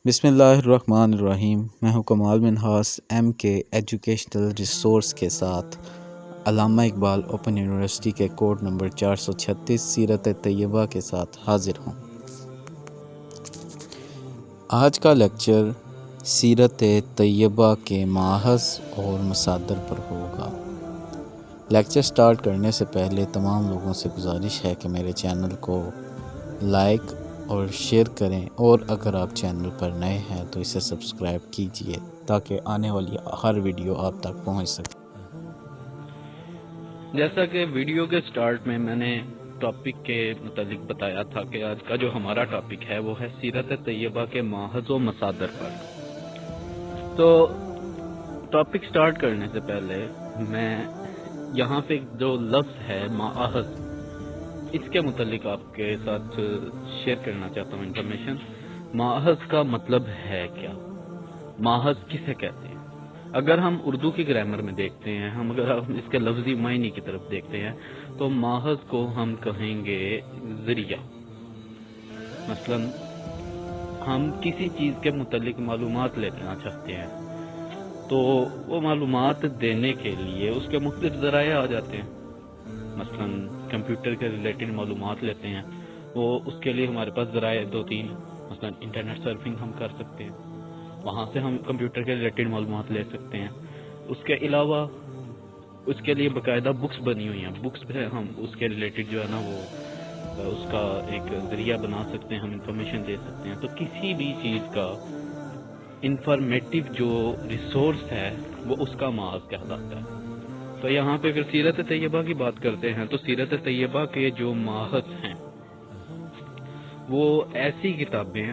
بسم اللہ الرحمن الرحیم۔ میں ہوں کمال منہاس ایم کے ایجوکیشنل ریسورس کے ساتھ علامہ اقبال اوپن یونیورسٹی کے کوڈ نمبر 436 سیرت طیبہ کے ساتھ حاضر ہوں۔ آج کا لیکچر سیرت طیبہ کے ماخذ اور مصادر پر ہوگا۔ لیکچر سٹارٹ کرنے سے پہلے تمام لوگوں سے گزارش ہے کہ میرے چینل کو لائک اور شیئر کریں، اور اگر آپ چینل پر نئے ہیں تو اسے سبسکرائب کیجئے تاکہ آنے والی ہر ویڈیو آپ تک پہنچ سکے۔ جیسا کہ ویڈیو کے سٹارٹ میں نے ٹاپک کے متعلق بتایا تھا کہ آج کا جو ہمارا ٹاپک ہے وہ ہے سیرت طیبہ کے ماخذ و مصادر پر۔ تو ٹاپک سٹارٹ کرنے سے پہلے میں یہاں پہ جو لفظ ہے ماخذ، اس کے متعلق آپ کے ساتھ شیئر کرنا چاہتا ہوں انفارمیشن۔ ماخذ کا مطلب ہے کیا؟ ماخذ کسے کہتے ہیں؟ اگر ہم اردو کی گرامر میں دیکھتے ہیں، اگر ہم اس کے لفظی معنی کی طرف دیکھتے ہیں تو ماخذ کو ہم کہیں گے ذریعہ۔ مثلا ہم کسی چیز کے متعلق معلومات لینا چاہتے ہیں تو وہ معلومات دینے کے لیے اس کے مختلف ذرائع آ جاتے ہیں۔ مثلا کمپیوٹر کے ریلیٹڈ معلومات لیتے ہیں، وہ اس کے لیے ہمارے پاس ذرائع 2-3، مثلا انٹرنیٹ سرفنگ ہم کر سکتے ہیں، وہاں سے ہم کمپیوٹر کے ریلیٹڈ معلومات لے سکتے ہیں۔ اس کے علاوہ اس کے لیے باقاعدہ بکس بنی ہوئی ہیں، بکس پہ ہم اس کے ریلیٹڈ جو ہے نا وہ اس کا ایک ذریعہ بنا سکتے ہیں، ہم انفارمیشن دے سکتے ہیں۔ تو کسی بھی چیز کا انفارمیٹو جو ریسورس ہے وہ اس کا ماخذ کہلاتا ہے۔ تو یہاں پہ اگر سیرت طیبہ کی بات کرتے ہیں تو سیرت طیبہ کے جو ماخذ ہیں وہ ایسی کتابیں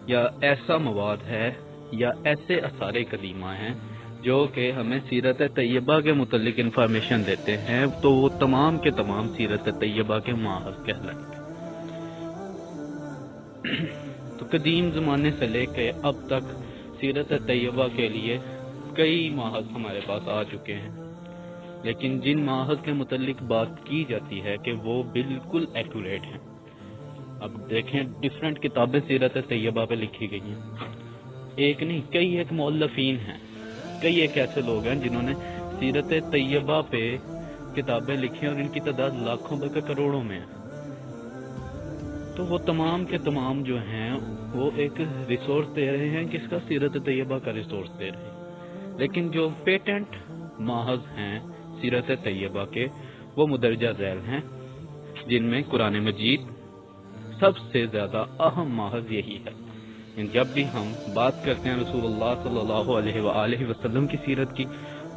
یا ایسا مواد ہے یا ایسے آثار قدیمہ ہیں جو کہ ہمیں سیرت طیبہ کے متعلق انفارمیشن دیتے ہیں، تو وہ تمام کے تمام سیرت طیبہ کے ماخذ کہلائیں گے۔ تو قدیم زمانے سے لے کے اب تک سیرت طیبہ کے لیے کئی ماخذ ہمارے پاس آ چکے ہیں، لیکن جن ماخذ کے متعلق بات کی جاتی ہے کہ وہ بالکل ایکوریٹ ہیں۔ اب دیکھیں ڈیفرنٹ کتابیں سیرت طیبہ پہ لکھی گئی ہیں، ایک نہیں کئی ایک مؤلفین ہیں، کئی ایک ایسے لوگ ہیں جنہوں نے سیرت طیبہ پہ کتابیں لکھی ہیں اور ان کی تعداد لاکھوں بلکہ کروڑوں میں ہے۔ تو وہ تمام کے تمام جو ہیں وہ ایک ریسورس دے رہے ہیں، کس کا؟ سیرت طیبہ کا ریسورس دے رہے ہیں۔ لیکن جو پیٹنٹ ماخذ ہیں سیرت طیبہ کے وہ مدرجہ ذیل ہیں، جن میں قرآن مجید سب سے زیادہ اہم ماخذ یہی ہے۔ جب بھی ہم بات کرتے ہیں رسول اللہ صلی اللہ علیہ وآلہ وسلم کی سیرت کی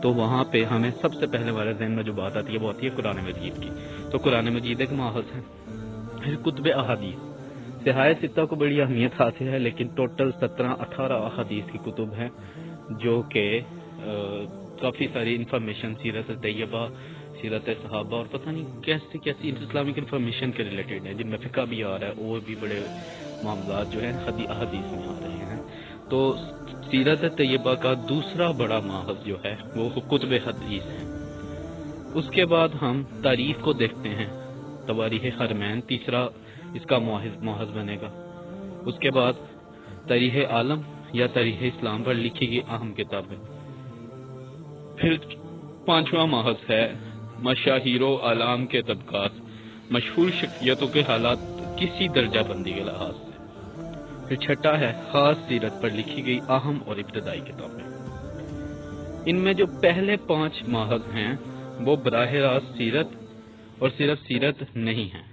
تو وہاں پہ ہمیں سب سے پہلے ہمارے ذہن میں جو بات آتی ہے وہ آتی ہے قرآن مجید کی۔ تو قرآن مجید ایک ماخذ ہے۔ پھر کتب احادیث، صحاح ستہ کو بڑی اہمیت حاصل ہے، لیکن ٹوٹل 17-18 احادیث کی کتب ہیں جو کہ کافی ساری انفارمیشن سیرت طیبہ، سیرت صحابہ اور پتہ نہیں کیسی کیسی اسلامک انفارمیشن کے ریلیٹڈ ہے، جن میں فقہ بھی آ رہا ہے اور بھی بڑے معاملات جو ہیں احادیث میں آ رہے ہیں۔ تو سیرت طیبہ کا دوسرا بڑا ماخذ جو ہے وہ کتب حدیث ہے۔ اس کے بعد ہم تاریخ کو دیکھتے ہیں، تواریخ حرمین تیسرا اس کا ماخذ بنے گا۔ اس کے بعد تاریخ عالم یا تاریخ اسلام پر لکھی گئی اہم کتابیں۔ پھر پانچواں ماخذ ہے مشاہیر و اعلام کے طبقات، مشہور شخصیتوں کے حالات کسی درجہ بندی کے لحاظ سے۔ پھر چھٹا ہے خاص سیرت پر لکھی گئی اہم اور ابتدائی کتابیں۔ ان میں جو پہلے 5 ماخذ ہیں وہ براہ راست سیرت اور صرف سیرت نہیں ہیں،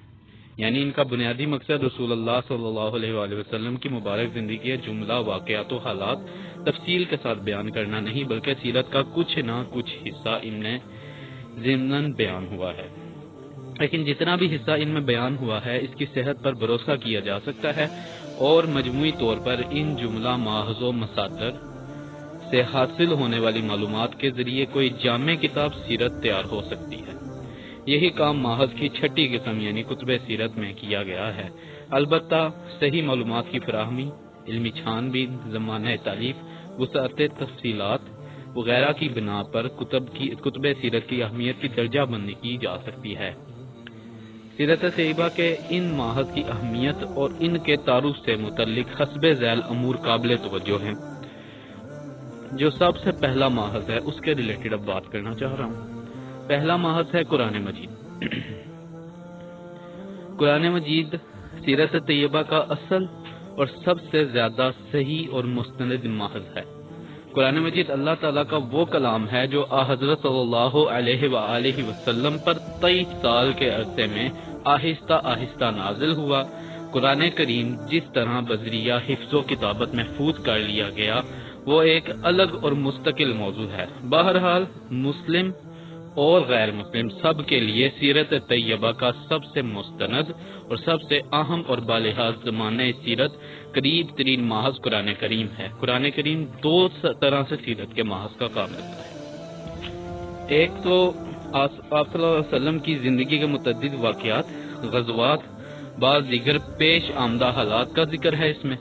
یعنی ان کا بنیادی مقصد رسول اللہ صلی اللہ علیہ وآلہ وسلم کی مبارک زندگی کے جملہ واقعات و حالات تفصیل کے ساتھ بیان کرنا نہیں، بلکہ سیرت کا کچھ نہ کچھ حصہ ان میں ضمناً بیان ہوا ہے۔ لیکن جتنا بھی حصہ ان میں بیان ہوا ہے اس کی صحت پر بھروسہ کیا جا سکتا ہے، اور مجموعی طور پر ان جملہ ماخذ و مصادر سے حاصل ہونے والی معلومات کے ذریعے کوئی جامع کتاب سیرت تیار ہو سکتی ہے۔ یہی کام ماخذ کی چھٹی قسم یعنی کتب سیرت میں کیا گیا ہے۔ البتہ صحیح معلومات کی فراہمی، علمی چھان بین، زمانہ تالیف، وسعت تفصیلات وغیرہ کی بنا پر کتب سیرت کی اہمیت کی درجہ بندی کی جا سکتی ہے۔ سیرت طیبہ کے ان ماحد کی اہمیت اور ان کے تعارف سے متعلق حسب ذیل امور قابل توجہ ہیں۔ جو سب سے پہلا ماحد ہے اس کے ریلیٹڈ اب بات کرنا چاہ رہا ہوں۔ پہلا ماحد ہے قرآن مجید۔ قرآن مجید سیرت طیبہ کا اصل اور سب سے زیادہ صحیح اور مستند ماحد ہے۔ قرآن مجید اللہ تعالیٰ کا وہ کلام ہے جو حضرت صلی اللہ علیہ وآلہ وسلم پر 23 سال کے عرصے میں آہستہ آہستہ نازل ہوا۔ قرآن کریم جس طرح بذریعہ حفظ و کتابت محفوظ کر لیا گیا وہ ایک الگ اور مستقل موضوع ہے۔ بہرحال مسلم اور غیر مسلم سب کے لیے سیرت طیبہ کا سب سے مستند اور سب سے اہم اور بالحاظ زمانہ سیرت قریب ترین ماحذ قرآن کریم ہے۔ قرآن کریم دو طرح سے سیرت کے ماحذ کا کام کرتا ہے۔ ایک تو آپ صلی اللہ علیہ وسلم کی زندگی کے متعدد واقعات، غزوات، بعض دیگر پیش آمدہ حالات کا ذکر ہے۔ اس میں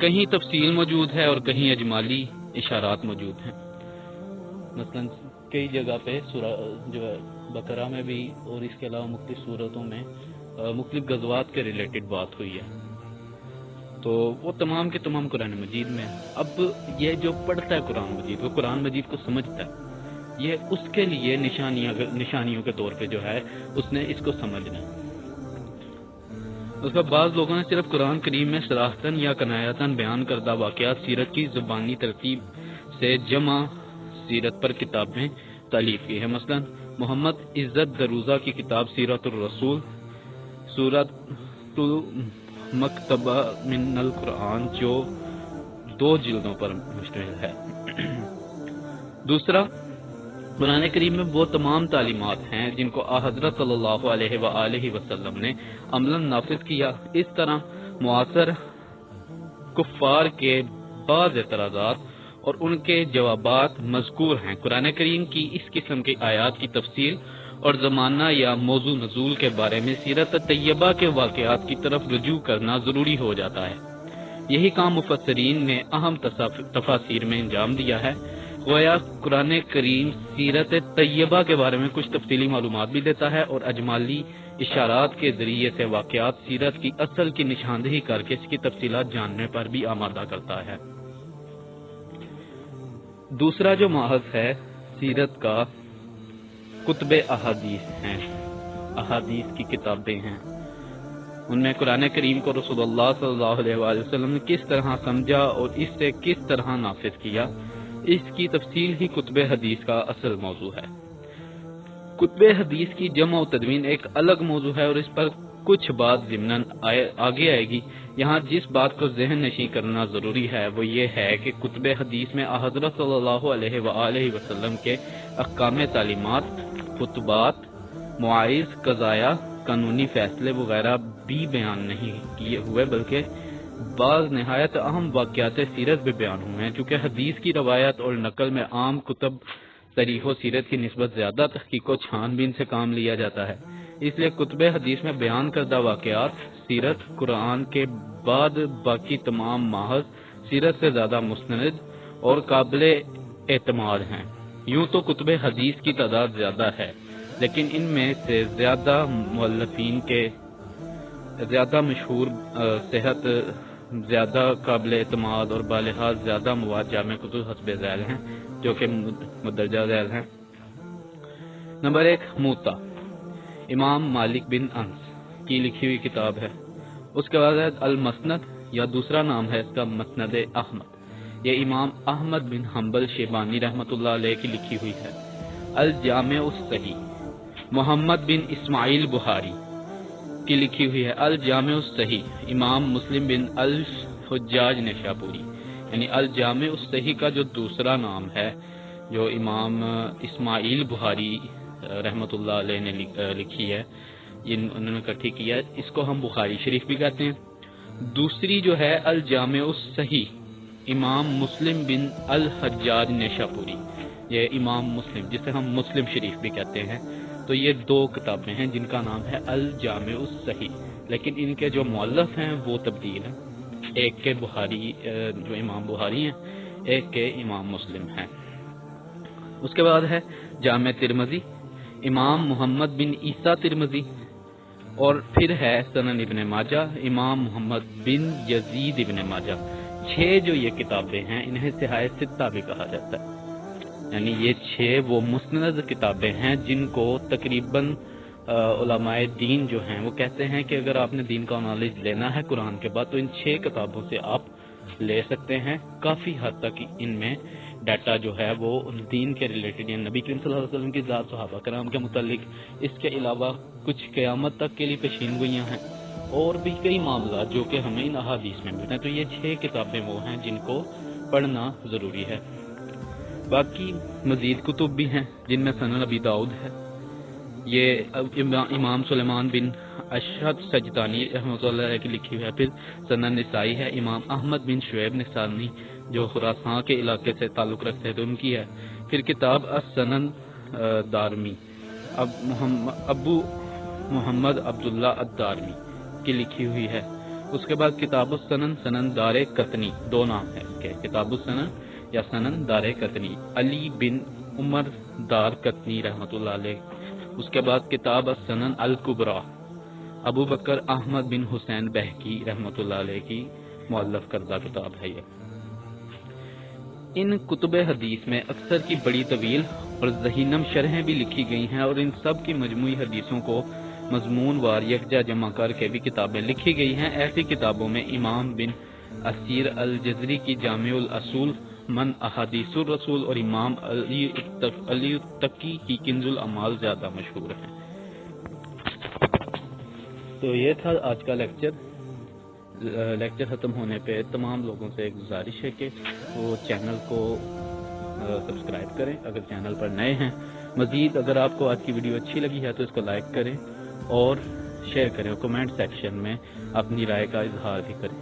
کہیں تفصیل موجود ہے اور کہیں اجمالی اشارات موجود ہیں۔ مثلا کئی جگہ پہ سورہ جو ہے بقرہ میں بھی اور اس کے علاوہ مختلف صورتوں میں مختلف غزوات کے ریلیٹڈ بات ہوئی ہے، تو وہ تمام کے تمام قرآن مجید میں۔ اب یہ جو پڑھتا ہے قرآن مجید، وہ قرآن مجید کو سمجھتا ہے، یہ اس کے لیے نشانیوں کے طور پہ جو ہے اس نے اس کو سمجھنا ہے۔ اس کا بعض لوگوں نے صرف قرآن کریم میں صراحتاً یا کنایتاً بیان کردہ واقعات سیرت کی زبانی ترتیب سے جمع سیرت پر کتابیں تالیف کی ہے۔ مثلا محمد عزت دروزہ کی کتاب سیرت الرسول، سورۃ مکتبہ من القرآن، جو 2 جلدوں پر مشتمل ہے۔ دوسرا، قرآن کریم میں وہ تمام تعلیمات ہیں جن کو حضرت صلی اللہ علیہ وآلہ وسلم نے عملاً نافذ کیا۔ اس طرح معاصر کفار کے بعض اعتراضات اور ان کے جوابات مذکور ہیں۔ قرآن کریم کی اس قسم کی آیات کی تفصیل اور زمانہ یا موضوع نزول کے بارے میں سیرت طیبہ کے واقعات کی طرف رجوع کرنا ضروری ہو جاتا ہے۔ یہی کام مفسرین نے اہم تفاسیر میں انجام دیا ہے۔ گویا قرآن کریم سیرت طیبہ کے بارے میں کچھ تفصیلی معلومات بھی دیتا ہے اور اجمالی اشارات کے ذریعے سے واقعات سیرت کی اصل کی نشاندہی کر کے اس کی تفصیلات جاننے پر بھی آمادہ کرتا ہے۔ دوسرا جو ماحذ ہے سیرت کا، کتب احادیث ہیں، احادیث کی کتابیں ہیں۔ ان میں قرآن کریم کو رسول اللہ صلی اللہ علیہ وآلہ وسلم نے کس طرح سمجھا اور اس سے کس طرح نافذ کیا، اس کی تفصیل ہی کتب حدیث کا اصل موضوع ہے۔ کتب حدیث کی جمع و تدوین ایک الگ موضوع ہے اور اس پر کچھ بات ضمناً آگے آئے گی۔ یہاں جس بات کو ذہن نشین کرنا ضروری ہے وہ یہ ہے کہ کتب حدیث میں حضرت صلی اللہ علیہ وآلہ وسلم کے احکام، تعلیمات، خطبات، مواعظ، قضایا، قانونی فیصلے وغیرہ بھی بیان نہیں کیے ہوئے، بلکہ بعض نہایت اہم واقعات سیرت بھی بیان ہوئے ہیں۔ چونکہ حدیث کی روایت اور نقل میں عام کتب صریح و سیرت کی نسبت زیادہ تحقیق و چھان بین سے کام لیا جاتا ہے، اس لیے کتب حدیث میں بیان کردہ واقعات سیرت قرآن کے بعد باقی تمام ماحذ سیرت سے زیادہ مستند اور قابل اعتماد ہیں۔ یوں تو کتب حدیث کی تعداد زیادہ ہے، لیکن ان میں سے زیادہ مؤلفین کے زیادہ مشہور، صحت زیادہ قابل اعتماد اور بالحاظ زیادہ مواد جامع کتب حسب ذیل ہیں، جو کہ مدرجہ ذیل ہیں۔ نمبر 1، موطا، امام مالک بن انس کی لکھی ہوئی کتاب ہے۔ اس کے بعد ہے المسند، یا دوسرا نام ہے اس کا مسند احمد، یہ امام احمد بن حنبل شیبانی رحمۃ اللہ علیہ کی لکھی ہوئی ہے۔ الجامع الصحیح، محمد بن اسماعیل بخاری کی لکھی ہوئی ہے۔ الجامع الصحیح، امام مسلم بن الحجاج نیشابوری، یعنی الجامع الصحیح کا جو دوسرا نام ہے، جو امام اسماعیل بخاری رحمۃ اللہ علیہ نے لکھی ہے، انہوں نے اکٹھی کیا ہے، اس کو ہم بخاری شریف بھی کہتے ہیں۔ دوسری جو ہے الجامع الصحیح، امام مسلم بن الحجاج نیشابوری، یہ امام مسلم، جسے ہم مسلم شریف بھی کہتے ہیں۔ تو یہ 2 کتابیں ہیں جن کا نام ہے الجامع الصحیح، لیکن ان کے جو مؤلف ہیں وہ تبدیل ہیں، ایک کے بخاری جو امام بخاری ہیں، ایک کے امام مسلم ہیں۔ اس کے بعد ہے جامع ترمذی، امام محمد بن عیسیٰ ترمذی، اور پھر ہے سنن ابن ماجہ، امام محمد بن یزید ابن ماجہ. 6 جو یہ کتابیں ہیں انہیں صحاح ستہ بھی کہا جاتا ہے. یعنی یہ 6 وہ مسند کتابیں ہیں جن کو تقریباً علماء دین جو ہیں وہ کہتے ہیں کہ اگر آپ نے دین کا نالج لینا ہے قرآن کے بعد تو ان 6 کتابوں سے آپ لے سکتے ہیں. کافی حد تک ان میں ڈیٹا جو ہے وہ دین کے ریلیٹڈ، یعنی نبی کریم صلی اللہ علیہ وسلم کی ذات، صحابہ کرام کے متعلق، اس کے علاوہ کچھ قیامت تک کے لیے پیشین گوئیاں ہیں اور بھی کئی معاملات جو کہ ہمیں ان احادیث میں ملتے ہیں. تو یہ 6 کتابیں وہ ہیں جن کو پڑھنا ضروری ہے. باقی مزید کتب بھی ہیں جن میں سنن ابی داؤد ہے، یہ امام سلیمان بن اشہد سجدانی رحمۃ اللہ علیہ کی لکھی ہوئی ہے. پھر سنن نسائی ہے، امام احمد بن شعیب نسانی جو خراسان کے علاقے سے تعلق رکھتے ہیں تو ان کی ہے. پھر کتاب السنن دارمی ابو محمد عبداللہ الدارمی کی لکھی ہوئی ہے. اس کے بعد کتاب السنن، سنن دار قطنی، 2 نام ہے اس کے، کتاب السنن یا سنن دار قطنی، علی بن عمر دار قطنی رحمۃ اللہ علیہ. اس کے بعد کتاب السنن الکبریٰ، ابو بکر احمد بن حسین بہقی رحمۃ اللہ علیہ کی مؤلف کردہ کتاب ہے یہ. ان کتب حدیث میں اکثر کی بڑی طویل اور ذہینم شرحیں بھی لکھی گئی ہیں، اور ان سب کی مجموعی حدیثوں کو مضمون وار یکجا جمع کر کے بھی کتابیں لکھی گئی ہیں. ایسی کتابوں میں امام بن اسیر الجزری کی جامع الاصول من احادیث الرسول اور امام علی التقی کی کنز الاعمال زیادہ مشہور ہیں. تو یہ تھا آج کا لیکچر. ختم ہونے پہ تمام لوگوں سے ایک گزارش ہے کہ وہ چینل کو سبسکرائب کریں اگر چینل پر نئے ہیں. مزید اگر آپ کو آج کی ویڈیو اچھی لگی ہے تو اس کو لائک کریں اور شیئر کریں، اور کمنٹ سیکشن میں اپنی رائے کا اظہار بھی کریں.